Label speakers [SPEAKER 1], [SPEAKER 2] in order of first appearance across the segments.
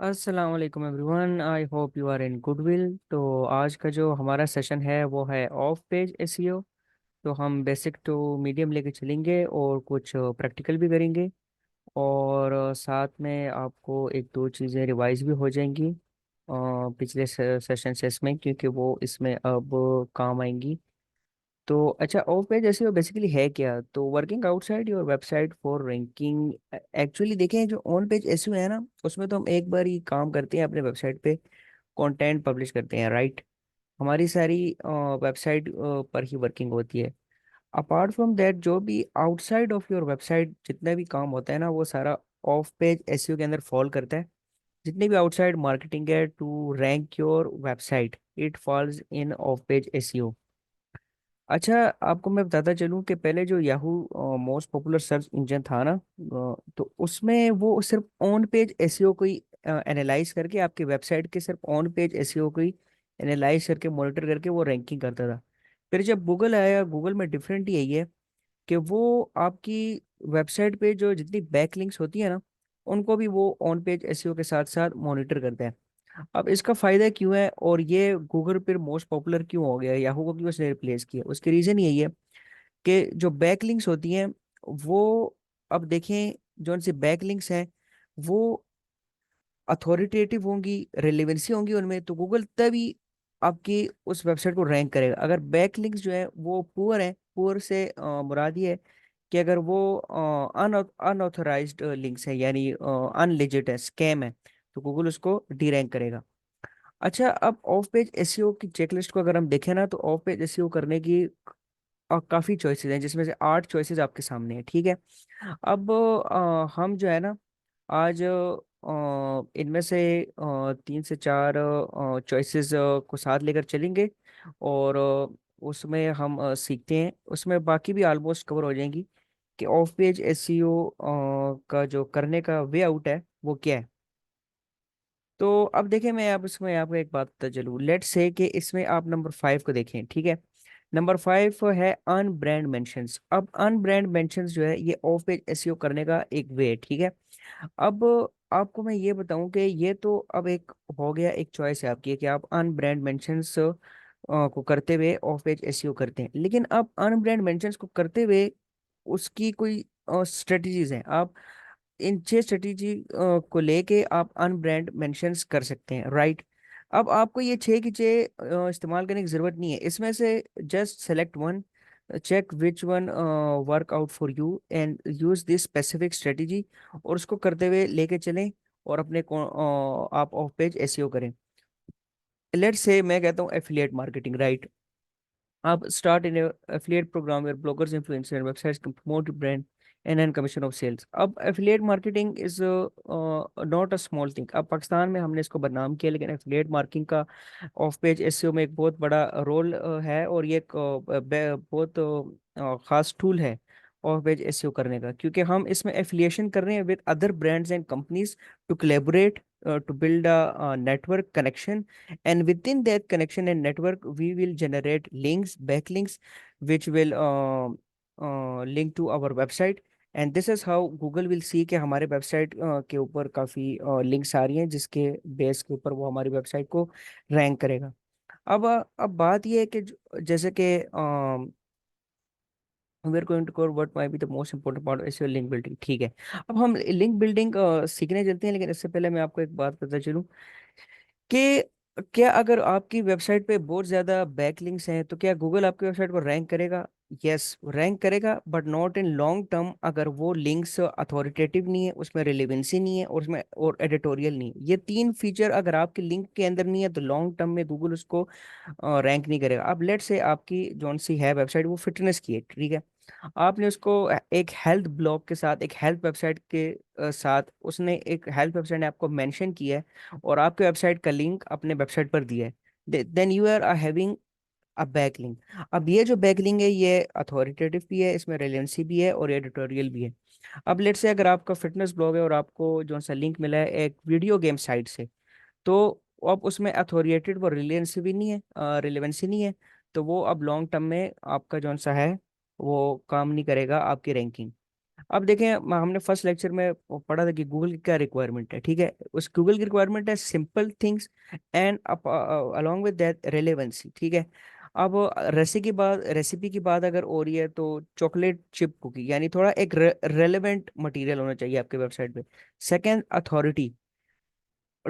[SPEAKER 1] अस्सलाम वालेकुम everyone, I hope you are in goodwill. तो आज का जो हमारा सेशन है वो है ऑफ पेज एसईओ। तो हम बेसिक टू मीडियम लेके चलेंगे और कुछ प्रैक्टिकल भी करेंगे। और साथ में आपको एक दो चीज़ें रिवाइज भी हो जाएंगी पिछले सेशन से इसमें, क्योंकि वो इसमें अब काम आएंगी। तो अच्छा, ऑफ पेज एसईओ बेसिकली है क्या? तो working outside your website for ranking. Actually देखें, जो ऑन पेज एसईओ है ना, उसमें तो हम एक बार ही काम करते हैं, अपने वेबसाइट पे कंटेंट पब्लिश करते हैं, राइट। हमारी सारी वेबसाइट पर ही वर्किंग होती है। अपार्ट फ्रॉम दैट, जो भी आउटसाइड ऑफ योर वेबसाइट जितना भी काम होता है ना, वो सारा ऑफ पेज एसईओ के अंदर फॉल करता है। जितनी भी आउटसाइड मार्केटिंग है to rank your website, it falls in off page SEO. अच्छा, आपको मैं बताता चलूं कि पहले जो Yahoo most popular search engine था ना, तो उसमें वो सिर्फ ऑन पेज एसईओ को ही एनालाइज करके, आपकी वेबसाइट के सिर्फ ऑन पेज एसईओ को ही एनालाइज करके, मॉनिटर करके वो रैंकिंग करता था। फिर जब गूगल आया, गूगल में डिफरेंट यही है कि वो आपकी वेबसाइट पे जो जितनी बैकलिंक्स होती है ना, उनको भी वो ऑन पेज एसईओ के साथ साथ मॉनिटर करते हैं। अब इसका फायदा क्यों है और ये गूगल पर मोस्ट पॉपुलर क्यों हो गया, याहू को क्यों उसने रिप्लेस किया? उसकी रीजन यही है कि जो बैकलिंक्स होती हैं वो, अब देखें, जो उनसे बैकलिंक्स हैं वो अथॉरिटेटिव होंगी, रेलेवेंसी होंगी उनमें, तो गूगल तभी आपकी उस वेबसाइट को रैंक करेगा। अगर बैकलिंक्स जो है वो पुअर है, पुअर से मुराद ये है कि अगर वो अनऑथराइज्ड लिंक्स है, यानी अनलिजिट है, स्कैम है, तो गूगल उसको डी रैंक करेगा। अच्छा, अब ऑफ पेज एसईओ की चेकलिस्ट को अगर हम देखें ना, तो ऑफ पेज एसईओ करने की काफी चॉइसेस हैं, जिसमें से 8 चॉइसेस आपके सामने हैं, ठीक है। अब हम जो है ना, आज इनमें से 3 से 4 चॉइसेस को साथ लेकर चलेंगे। और उसमें हम सीखते हैं, उसमें बाकी भी ऑलमोस्ट कवर हो जाएंगी कि ऑफ पेज एसईओ का जो करने का वे आउट है वो क्या है। तो अब देखें, मैं आप इसमें आपको एक बात बता चलूँ, लेट्स से कि इसमें आप नंबर 5 को देखें, ठीक है। नंबर 5 है अन ब्रांड मेंशंस। अब अन ब्रांड मेंशंस जो है ये ऑफ पेज एसईओ करने का एक वे है, ठीक है। अब आपको मैं ये बताऊं कि ये तो अब एक हो गया, एक चॉइस है आपकी कि आप अन ब्रांड मेंशंस को करते हुए ऑफ पेज एसईओ करते हैं, लेकिन अब अन ब्रांड मेंशंस को करते हुए उसकी कोई स्ट्रेटजीज हैं। आप इन 6 स्ट्रेटेजी को लेके आप अन ब्रांड मेंशंस कर सकते हैं, राइट। अब आपको ये 6 की 6 इस्तेमाल करने की जरूरत नहीं है, इसमें से just select one, check which one work out for you and use this specific strategy, और उसको करते हुए लेके चलें और अपने आप ऑफ पेज एसईओ करें। लेट्स से मैं कहता हूँ एफिलिएट मार्केटिंग, राइट। आप start in affiliate programme where bloggers, influencer and websites can promote brand and and commission of sales. अब affiliate marketing is not a small thing. अब पाकिस्तान में हमने इसको बदनाम किया, लेकिन एफिलिएट मार्केटिंग का ऑफ पेज एसईओ में एक बहुत बड़ा रोल है, और ये एक बहुत खास टूल है ऑफ पेज एसईओ करने का, क्योंकि हम इसमें एफिलिएशन कर रहे हैं with other brands and companies to collaborate to build a network connection, and within that connection and network we will generate links, backlinks, which will link to our website, and this is how Google will see कि हमारे website के ऊपर काफ़ी links आ रही हैं, जिसके base के ऊपर वो हमारी वेबसाइट को रैंक करेगा। अब बात ये है कि जैसे कि we are going to cover what might be the most important part of link building, ठीक है। अब हम लिंक बिल्डिंग सीखने चलते हैं, लेकिन इससे पहले मैं आपको एक बात पता चलूं कि क्या अगर आपकी वेबसाइट पे बहुत ज्यादा बैकलिंक्स हैं तो क्या गूगल आपकी वेबसाइट को रैंक करेगा? यस, रैंक करेगा, but not in long term. अगर वो लिंक्स अथॉरिटेटिव नहीं है, उसमें रिलेवेंसी नहीं है, और उसमें और एडिटोरियल नहीं है, ये 3 फीचर अगर आपके लिंक के अंदर नहीं है, तो लॉन्ग टर्म में गूगल उसको रैंक नहीं करेगा। अब लेट से आपकी जौन सी है वेबसाइट वो फिटनेस की है, ठीक है। आपने उसको एक हेल्थ ब्लॉग के साथ, एक हेल्थ वेबसाइट के साथ, उसने एक हेल्थ वेबसाइट ने आपको मेंशन किया है और आपके वेबसाइट का लिंक अपने वेबसाइट पर दिया है, then you are having a backlink. अब ये जो बैकलिंक है ये अथॉरिटेटिव भी है, इसमें रेलेवेंसी भी है और एडिटोरियल भी है। अब लेट्स से अगर आपका फिटनेस ब्लॉग है और आपको जो सा लिंक मिला है एक वीडियो गेम साइट से, तो अब उसमें अथॉरिटेटेड वो रिलेवेंसी भी नहीं है, रिलेवेंसी नहीं है, तो वो अब लॉन्ग टर्म में आपका जौन सा है वो काम नहीं करेगा, आपकी रैंकिंग। अब देखें, हमने फर्स्ट लेक्चर में पढ़ा था कि गूगल की क्या रिक्वायरमेंट है, ठीक है। उस गूगल की रिक्वायरमेंट है simple things and along with that relevancy, ठीक है। अब रेसिपी की बात अगर हो रही है तो चॉकलेट चिप कुकी, यानी थोड़ा एक रेलेवेंट मटेरियल होना चाहिए आपके वेबसाइट पे। Second, authority.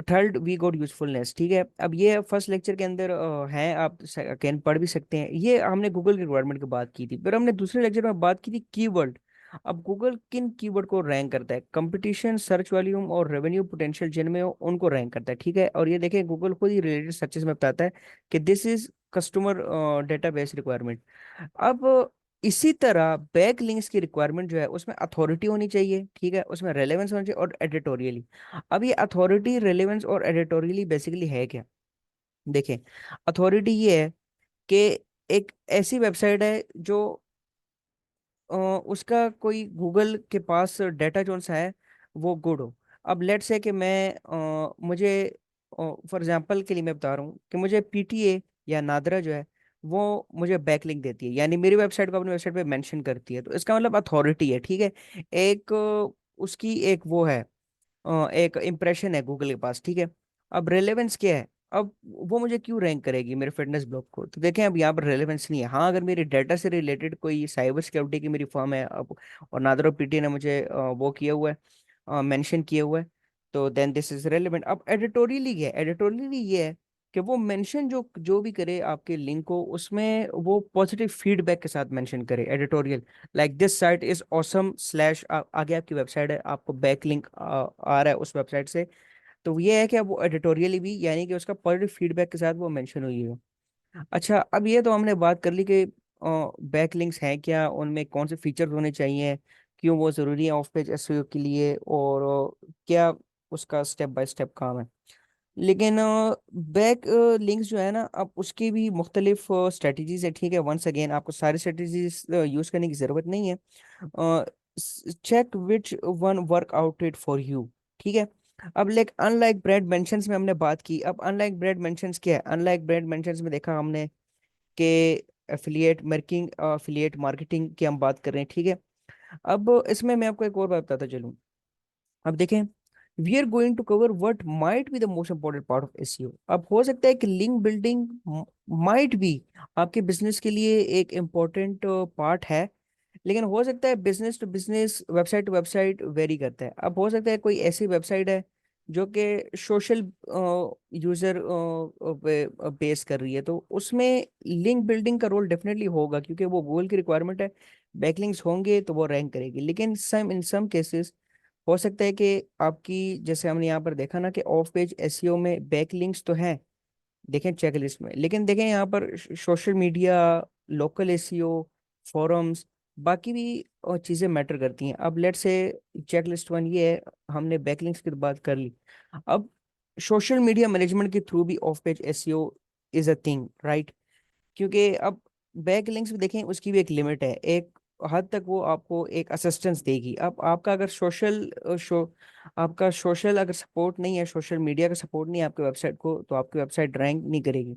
[SPEAKER 1] Third, we got usefulness, ठीक है। अब ये फर्स्ट लेक्चर के अंदर है, आप कैन पढ़ भी सकते हैं। ये हमने गूगल की रिक्वायरमेंट की बात की थी। फिर हमने दूसरे लेक्चर में बात की थी कीवर्ड। अब गूगल किन कीवर्ड को रैंक करता है? कंपटीशन, सर्च वॉल्यूम और रेवेन्यू पोटेंशियल जिनमें हो उनको रैंक करता है, ठीक है। और ये देखें, गूगल खुद ही रिलेटेड सर्चेस में बताता है कि this is customer database requirement. अब इसी तरह बैक लिंक्स की रिक्वायरमेंट जो है उसमें अथॉरिटी होनी चाहिए, ठीक है, उसमें रेलेवेंस होना चाहिए और एडिटोरियली। अब ये अथॉरिटी, रेलेवेंस और एडिटोरियली बेसिकली है क्या? देखें, अथॉरिटी ये है कि एक ऐसी वेबसाइट है जो उसका कोई गूगल के पास डेटा जोन सा है वो गुड हो। अब लेट्स से कि मैं मुझे फॉर एग्जांपल के लिए मैं बता रहा हूँ कि मुझे पीटीए या नादरा जो है वो मुझे बैकलिंक देती है, यानी मेरी वेबसाइट को अपनी वेबसाइट पे मेंशन करती है, तो इसका मतलब अथॉरिटी है, ठीक है। एक उसकी एक वो है, एक इम्प्रेशन है गूगल के पास, ठीक है। अब रेलेवेंस क्या है? अब वो मुझे क्यों रैंक करेगी मेरे फिटनेस ब्लॉग को? तो देखें, अब यहाँ पर रेलेवेंस नहीं है। हाँ, अगर मेरे डाटा से रिलेटेड कोई साइबर सिक्योरिटी की मेरी फर्म है अब, और नादर और पीटी ने मुझे वो किया हुआ है, मेंशन किया हुआ है, तो देन दिस इज रेलेवेंट। अब एडिटोरियली क्या है? एडिटोरियली ये है कि वो मेंशन जो जो भी करे आपके लिंक को, उसमें वो पॉजिटिव फीडबैक के साथ मेंशन करे, editorial. Like this site is awesome slash, आगे आपकी वेबसाइट है, आपको बैक लिंक आ रहा है उस वेबसाइट से, तो ये है कि अब वो एडिटोरियली भी, यानी कि उसका पॉजिटिव फीडबैक के साथ वो मेंशन हुई है। अच्छा, अब ये तो हमने बात कर ली कि बैक लिंक्स हैं क्या, उनमें कौन से फीचर्स होने चाहिए, क्यों वो ज़रूरी है ऑफ पेज एसईओ के लिए, और क्या उसका स्टेप बाय स्टेप काम है। लेकिन बैक लिंक्स जो है ना, अब उसकी भी मुख्तलिफ स्ट्रेटजीज है, ठीक है। वंस अगेन आपको सारी स्ट्रेटजीज यूज करने की जरूरत नहीं है। Check which one work out it for you, ठीक है। अब लाइक अनलाइक ब्रेड मेंशंस में हमने बात की। अब अनलाइक ब्रेड मेंशंस क्या है? अनलाइक ब्रेड मेंशंस में देखा हमने कि एफिलिएट मार्केटिंग की हम बात कर रहे हैं, ठीक है। अब इसमें मैं आपको एक और बात बताता चलूं। अब देखें, we are going to cover what might be the most important part of SEO. अब हो सकता है कि लिंक बिल्डिंग माइट बी आपके बिजनेस के लिए एक इम्पोर्टेंट पार्ट है, लेकिन हो सकता है business to business, website to website vary करता है। अब हो सकता है कोई ऐसी वेबसाइट है जो कि सोशल यूजर बेस कर रही है, तो उसमें लिंक बिल्डिंग का रोल डेफिनेटली होगा, क्योंकि वो गूगल की रिक्वायरमेंट है। बैकलिंक्स होंगे तो वो रैंक करेगी। लेकिन सम इन सम केसेस हो सकता है कि आपकी, जैसे हमने यहाँ पर देखा ना कि ऑफ पेज एसईओ में बैकलिंक्स तो हैं, देखें चेकलिस्ट में, लेकिन देखें यहाँ पर social media, local SEO, forums, बाकी भी चीज़ें मैटर करती हैं। अब लेट्स से चेकलिस्ट वन ये है, हमने बैकलिंक्स की तो बात कर ली। अब सोशल मीडिया मैनेजमेंट के थ्रू भी of page SEO is a thing, right? क्योंकि अब बैक लिंक्स भी देखें, उसकी भी एक लिमिट है, एक हद तक वो आपको एक असिस्टेंस देगी। अब आपका अगर आपका सोशल अगर सपोर्ट नहीं है, सोशल मीडिया का सपोर्ट नहीं है आपके वेबसाइट को, तो आपकी वेबसाइट रैंक नहीं करेगी।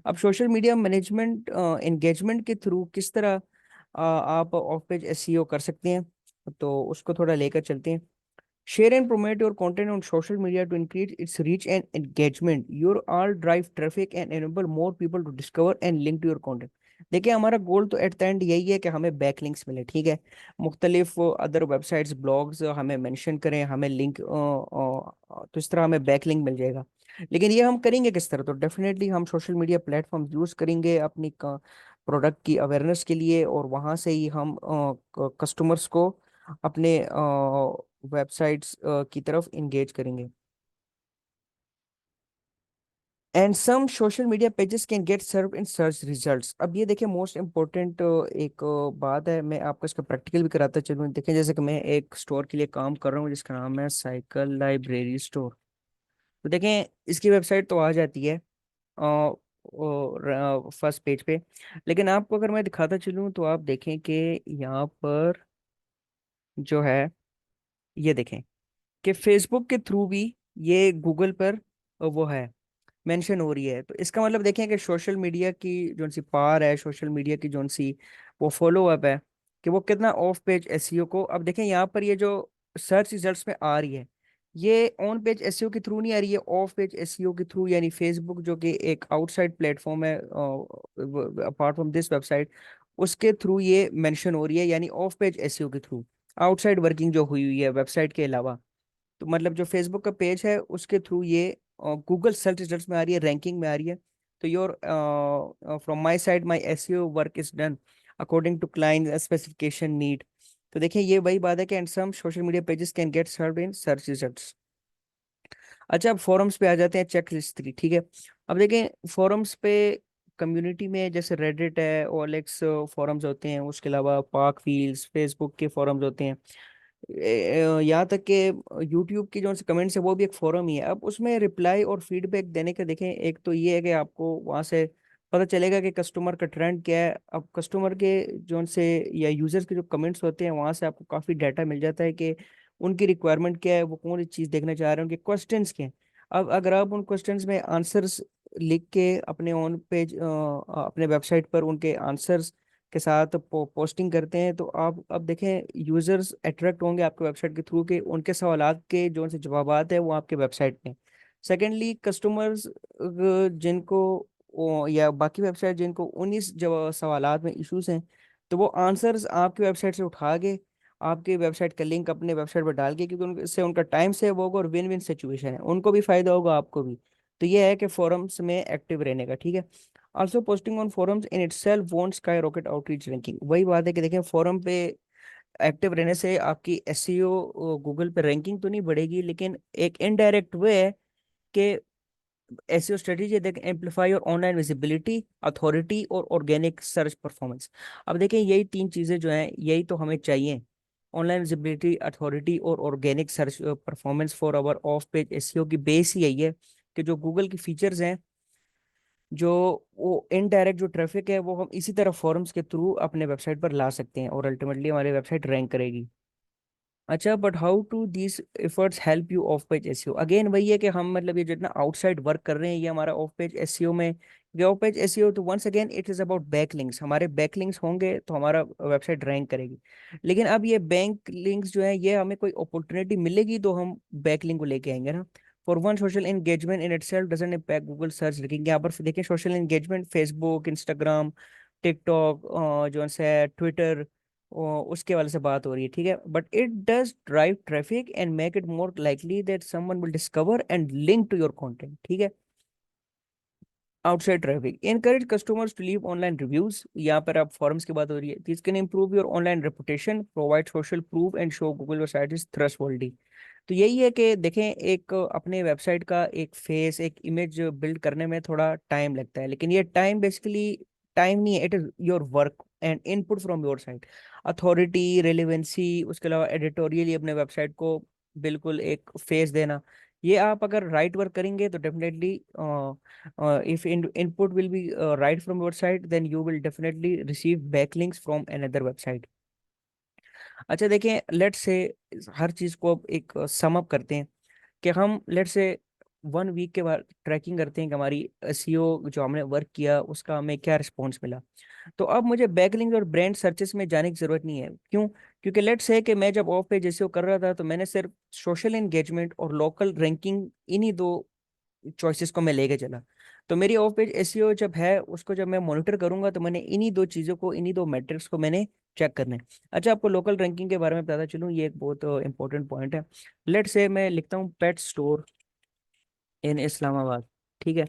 [SPEAKER 1] अब सोशल मीडिया मैनेजमेंट एंगेजमेंट के थ्रू किस तरह आप ऑफ पेज एसईओ कर सकते हैं, तो उसको थोड़ा लेकर चलते हैं। Share and promote your content on social media to increase its reach and engagement. Your all drive traffic and enable more people to discover and link to your content. देखिए, हमारा गोल तो एट द एंड यही है कि हमें backlinks मिले, ठीक है। मुख्तलिफ अदर वेबसाइट्स, ब्लॉग्स हमें मेंशन करें, हमें लिंक, तो इस तरह हमें बैकलिंक मिल जाएगा। लेकिन ये हम करेंगे किस तरह? तो डेफिनेटली हम सोशल मीडिया प्लेटफॉर्म यूज करेंगे अपनी प्रोडक्ट की अवेयरनेस के लिए, और वहाँ से ही हम कस्टमर्स को अपने वेबसाइट्स की तरफ इंगेज करेंगे। And some social media pages can get serve in search results. अब ये देखिए, मोस्ट इम्पोर्टेंट एक बात है, मैं आपको इसका प्रैक्टिकल भी कराता चलूँ। देखें, जैसे कि मैं एक स्टोर के लिए काम कर रहा हूँ जिसका नाम है साइकिल लाइब्रेरी स्टोर। तो देखें, इसकी वेबसाइट तो आ जाती है फर्स्ट पेज पे, लेकिन आपको अगर मैं दिखाता चलूँ तो आप देखें कि यहाँ पर जो है, ये देखें कि फेसबुक के थ्रू भी ये गूगल पर वो है, मेंशन हो रही है। तो इसका मतलब देखें कि सोशल मीडिया की जो सी पार है, सोशल मीडिया की जो सी वो फॉलो अप है, कि वो कितना ऑफ पेज एसईओ को, अब देखें यहाँ पर ये जो सर्च रिजल्ट्स में आ रही है, ये ऑन पेज एसईओ के थ्रू नहीं आ रही है, ऑफ पेज एसईओ के थ्रू, यानी फेसबुक जो कि एक आउटसाइड प्लेटफॉर्म है अपार्ट फ्रॉम दिस वेबसाइट, उसके थ्रू ये मेंशन हो रही है, यानी ऑफ पेज एसईओ के थ्रू आउटसाइड वर्किंग जो हुई हुई है वेबसाइट के अलावा। तो मतलब जो फेसबुक का पेज है उसके थ्रू ये गूगल सर्च रिजल्ट्स में आ रही है, रैंकिंग में आ रही है। तो your from my side my SEO work is done according to client specification need. तो देखिए ये वही बात है कि and some social media pages can get served in search results. अच्छा, अब फोरम्स पे आ जाते हैं, चेक लिस्ट 3, ठीक है। अब देखें फोरम्स पे कम्युनिटी में जैसे रेडिट है, ओएलएक्स फोरम्स होते हैं, उसके अलावा पार्क व्हील्स, फेसबुक के फोरम्स होते हैं, यहाँ तक कि यूट्यूब की जो कमेंट्स है वो भी एक फोरम ही है। अब उसमें रिप्लाई और फीडबैक देने के देखें, एक तो ये है कि आपको वहाँ से पता चलेगा कि कस्टमर का ट्रेंड क्या है। अब कस्टमर के जो से या यूजर्स के जो कमेंट्स होते हैं वहाँ से आपको काफ़ी डाटा मिल जाता है कि उनकी रिक्वायरमेंट क्या है, वो कौन सी चीज़ देखना चाह रहे हैं, उनके क्वेश्चंस क्या हैं। अब अगर आप उन क्वेश्चंस में आंसर्स लिख के अपने ऑन पेज अपने वेबसाइट पर उनके आंसर्स के साथ पोस्टिंग करते हैं, तो आप अब देखें यूजर्स अट्रैक्ट होंगे आपके वेबसाइट के थ्रू के उनके सवालात के जो उनसे जवाबात है वो आपके वेबसाइट में। सेकेंडली कस्टमर्स जिनको या बाकी वेबसाइट जिनको उन्हीं सवालात में इश्यूज हैं, तो वो आंसर्स आपकी वेबसाइट से उठा के आपके वेबसाइट का लिंक अपने वेबसाइट पर डाल के, क्योंकि उनसे उनका टाइम सेव होगा और विन विन सिचुएशन है, उनको भी फायदा होगा आपको भी। तो ये है कि फोरम्स में एक्टिव रहने का, ठीक है। Also posting on forums in itself won't skyrocket outreach ranking। वही बात है कि देखें फोरम पे एक्टिव रहने से आपकी एसईओ गूगल पे रैंकिंग तो नहीं बढ़ेगी, लेकिन एक इनडायरेक्ट वे है कि एसईओ स्ट्रेटेजी देखें एम्पलीफाई और ऑनलाइन विजिबिलिटी, अथॉरिटी और ऑर्गेनिक सर्च परफॉर्मेंस। अब देखें यही तीन चीजें जो हैं यही तो हमें चाहिए, ऑनलाइन विजिबिलिटी, अथॉरिटी और organic search performance for hour of page SEO की बेस ही यही है कि जो गूगल की फीचर्स हैं, जो वो इनडायरेक्ट जो ट्रैफिक है वो हम इसी तरह फॉरम्स के थ्रू अपने वेबसाइट पर ला सकते हैं और अल्टीमेटली हमारी वेबसाइट रैंक करेगी। अच्छा, but how to these efforts help you off page SEO? Again वही है कि हम मतलब ये जितना आउटसाइड वर्क कर रहे हैं ये हमारा ऑफ पेज एसईओ में, ये ऑफ पेज एसईओ तो once again it is about backlinks. हमारे बैकलिंक्स होंगे तो हमारा वेबसाइट रैंक करेगी। लेकिन अब ये बैंक लिंक्स जो है ये हमें कोई अपॉर्चुनिटी मिलेगी तो हम बैकलिंक को लेके आएंगे ना। For one social engagement in itself doesn't impact Google search ranking. यहाँ पर देखिए social engagement Facebook, Instagram, TikTok, जो है ट्विटर, उसके वाले से बात हो रही है, ठीक है। But it does drive traffic and make it more likely that someone will discover and link to your content, ठीक है। Outside traffic encourage customers to leave online reviews. यहाँ पर अब फॉरम्स की बात हो रही है। This can improve your online reputation, provide social proof and show Google website is trustworthy. तो यही है कि देखें एक अपने वेबसाइट का एक फेस, एक इमेज बिल्ड करने में थोड़ा टाइम लगता है, लेकिन ये टाइम बेसिकली टाइम नहीं है, it is your work and input from your side. Authority, relevancy, उसके अलावा एडिटोरियली अपने वेबसाइट को बिल्कुल एक फेस देना, ये आप अगर राइट वर्क करेंगे तो definitely if input will be right from your side, then you will definitely receive backlinks from another website। अच्छा देखें, लेट्स से हर चीज को अब एक सम अप करते हैं कि हम लेट्स से 1 वीक के बाद ट्रैकिंग करते हैं कि हमारी एसईओ जो हमने वर्क किया उसका हमें क्या रिस्पॉन्स मिला। तो अब मुझे बैकलिंक और ब्रांड सर्चेस में जाने की जरूरत नहीं है। क्यों? क्योंकि लेट्स से कि मैं जब ऑफ पेज एसईओ कर रहा था तो मैंने सिर्फ सोशल एंगेजमेंट और लोकल रैंकिंग इन्हीं दो चॉइसेस को मैं लेके चला। तो मेरी ऑफ पेज एसईओ जब है उसको जब मैं मॉनिटर करूंगा तो मैंने इन्हीं दो चीजों को, इन्हीं दो मैट्रिक्स को मैंने चेक करना है। अच्छा, आपको लोकल रैंकिंग के बारे में बताता चलूँ, ये एक बहुत इंपॉर्टेंट पॉइंट है। लेट से मैं लिखता हूँ पेट स्टोर इन इस्लामाबाद, ठीक है।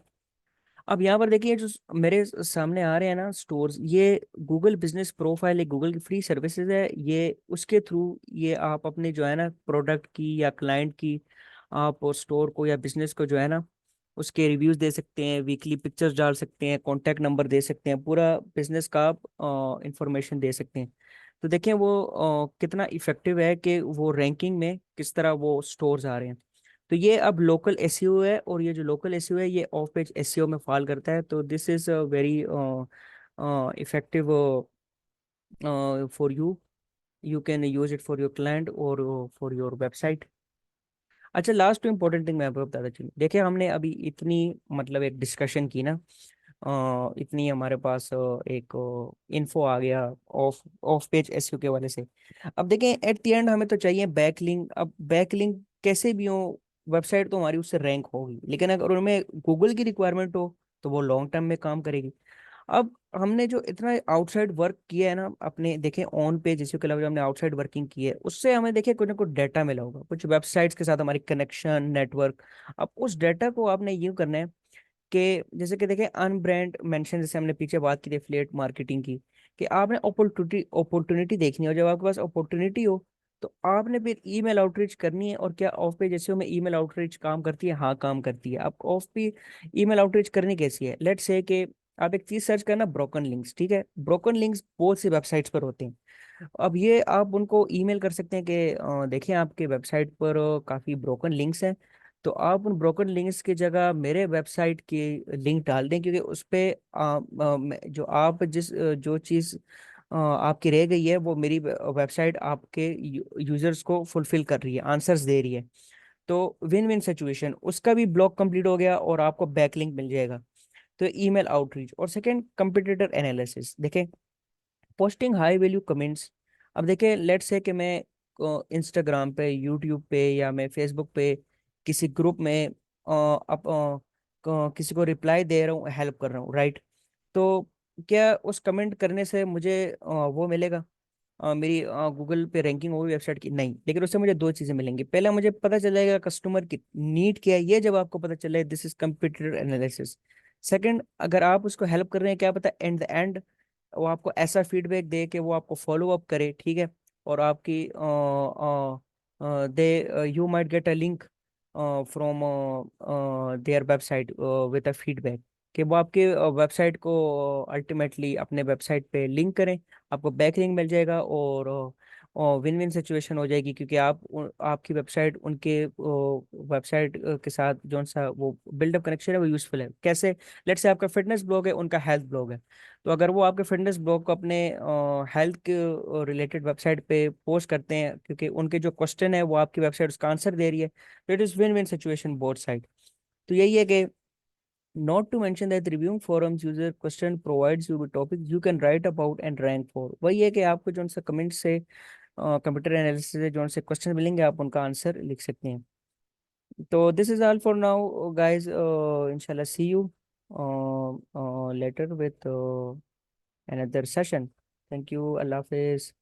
[SPEAKER 1] अब यहाँ पर देखिए जो मेरे सामने आ रहे हैं ना स्टोर्स, ये गूगल बिजनेस प्रोफाइल एक गूगल की फ्री सर्विसेज है, ये उसके थ्रू ये आप अपने जो है ना प्रोडक्ट की या क्लाइंट की आप स्टोर को या बिजनेस को जो है ना उसके रिव्यूज दे सकते हैं, वीकली पिक्चर्स डाल सकते हैं, कॉन्टैक्ट नंबर दे सकते हैं, पूरा बिजनेस का आप इंफॉर्मेशन दे सकते हैं। तो देखें वो कितना इफेक्टिव है कि वो रैंकिंग में किस तरह वो स्टोर्स आ रहे हैं। तो ये अब लोकल एसईओ है, और ये जो लोकल एसईओ है ये ऑफ पेज एसईओ में फॉल करता है। तो this is very effective for you, you can use it for your client और फॉर योर वेबसाइट। अच्छा, लास्ट टू इम्पोर्टेंट थिंग मैं आपको बताता चलूँ। देखिए हमने अभी इतनी मतलब एक डिस्कशन की ना, इतनी हमारे पास एक इन्फो आ गया ऑफ ऑफ पेज एसईओ के वाले से। अब देखें एट द एंड हमें तो चाहिए बैकलिंक। अब बैकलिंक कैसे भी हो, वेबसाइट तो हमारी उससे रैंक होगी, लेकिन अगर उनमें गूगल की रिक्वायरमेंट हो तो वो लॉन्ग टर्म में काम करेगी। अब हमने जो इतना आउटसाइड वर्क किया है ना अपने, देखें ऑन पेज एसईओ के अलावा जो हमने आउटसाइड वर्किंग की है, उससे हमें देखें कुछ ना कुछ डाटा मिला होगा, कुछ वेबसाइट्स के साथ हमारी कनेक्शन नेटवर्क। अब उस डाटा को आपने यूं करना है कि जैसे कि देखें अनब्रांड मेंशन, जैसे हमने पीछे बात की थी एफिलिएट मार्केटिंग की, कि आपने अपॉर्चुनिटी अपॉर्चुनिटी देखनी है, और जब आपके पास अपॉर्चुनिटी हो तो आपने फिर ईमेल आउटरीच करनी है। और क्या ऑफ पे जैसे में ईमेल आउटरीच काम करती है? हाँ काम करती है। अब ऑफ पे ईमेल आउटरीच करनी कैसी है? लेट्स से कि आप एक चीज सर्च करना ब्रोकन लिंक्स, ठीक है? ब्रोकन लिंक्स बहुत सी वेबसाइट्स पर होते हैं। अब ये आप उनको ईमेल कर सकते हैं कि देखें आपके वेबसाइट पर काफी ब्रोकन लिंक्स हैं, तो आप उन ब्रोकन लिंक्स की जगह मेरे वेबसाइट की लिंक डाल दें, क्योंकि उस पे जो आप जो चीज़ आपकी रह गई है वो मेरी वेबसाइट आपके यूजर्स को फुलफिल कर रही है, आंसर्स दे रही है। तो विन विन सिचुएशन, उसका भी ब्लॉक कंप्लीट हो गया और आपको बैकलिंक मिल जाएगा। तो ईमेल आउटरीच। और सेकंड, कंपिटिटर एनालिसिस। देखें पोस्टिंग हाई वैल्यू कमेंट्स। अब देखें लेट्स से कि मैं इंस्टाग्राम पे, यूट्यूब पे, या मैं फेसबुक पे किसी ग्रुप में किसी को रिप्लाई दे रहा हूँ, हेल्प कर रहा हूँ, राइट? तो क्या उस कमेंट करने से मुझे वो मिलेगा? मेरी गूगल पे रैंकिंग होगी वेबसाइट की? नहीं। लेकिन उससे मुझे दो चीजें मिलेंगी। पहला, मुझे पता चल जाएगा कस्टमर की नीड क्या है, ये जब आपको पता चले, this is computer analysis. Second, अगर आप उसको हेल्प कर रहे हैं, क्या पता एंड द एंड वो आपको ऐसा फीडबैक दे कि वो आपको फॉलो अप करे, ठीक है? और आपकी they you might get a link from their website with a feedback, कि वो आपके वेबसाइट को अल्टीमेटली अपने वेबसाइट पे लिंक करें, आपको बैक लिंक मिल जाएगा, और विन विन सिचुएशन हो जाएगी, क्योंकि आपकी वेबसाइट उनके वेबसाइट के साथ जो सा वो बिल्डअप कनेक्शन है वो यूजफुल है। कैसे? लेट्स से आपका फिटनेस ब्लॉग है, उनका हेल्थ ब्लॉग है, तो अगर वो आपके फिटनेस ब्लॉग को अपने हेल्थ के रिलेटेड वेबसाइट पे पोस्ट करते हैं, क्योंकि उनके जो क्वेश्चन है वो आपकी वेबसाइट उसका आंसर दे रही है, तो it is win win situation both side. तो यही है कि not to mention that reviewing forums user question provides you with topics you can write about and rank for। वही है कि आपको जो सा कमेंट से कंप्यूटर एनालिसिस से जो से क्वेश्चन मिलेंगे आप उनका आंसर लिख सकते हैं। तो this is all for now guys, इंशाल्लाह see you later with another session। Thank you, अल्लाह हाफिज।